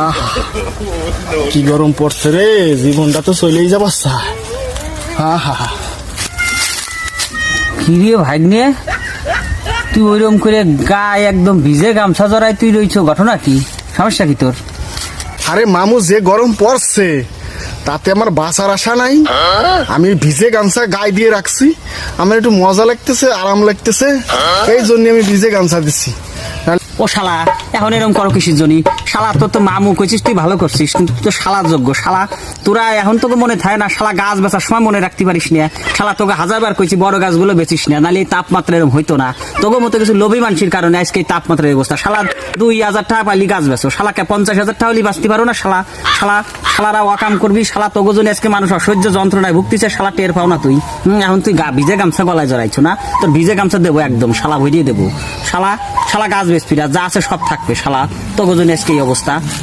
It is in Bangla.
আহ কি গরম পড়ছে রে, জীবনটা তো চলেই যাবাচ্ছা। হা হা হা। কি রে ভাগ্নে, তুই ওইরকম করে গায়ে একদম ভিজে গামছা জড়াই তুই রইছ, ঘটনা কি? সমস্যা কি তোর? আরে মামু, যে গরম পড়ছে তাতে আমার বাঁচার আশা নাই। আমি ভিজে গামছা গায়ে দিয়ে রাখছি, আমার একটু মজা লাগতেছে, আরাম লাগতেছে, এই জন্য আমি ভিজে গামছা দিচ্ছি। ও শালা, এখন এরকম করো কিসের জন্য? শালা তোর তো মামু কইছিস, তুই ভালো করছিস, কিন্তু তো শালা যোগ্য শালা। তোরা এখন তোকে মনে থাকে না, শালা গাছ বেচার সময় মনে রাখতে পারিস না। শালা তোকে হাজারবার কইছি বড় গাছগুলো বেচিস না, নাহলে এই তাপমাত্রা এরকম হইতো না। তোকে মতো কিছু লোভী মানুষের কারণে আজকে এই তাপমাত্রার অবস্থা। শালা 2000 টাকা পাইলি গাছ বেচো, শালাকে 50,000 টাকা হলে বাঁচতে পারো না। শালা শালা শালারা অকাম করবি, শালা তোকে জন্য আজকে মানুষ অসহ্য যন্ত্রণায় ভুগতেছে, শালা টের পাও না তুই? এখন তুই ভিজে গামছা গলায় জড়াইছো না, তোর ভিজে গামছা দেবো একদম, শালা ভরিয়ে দেবো। শালা শালা গাছ বেচবি না, যা আছে সব থাকবে। শালা তোকে জন্য আজকে এই অবস্থা।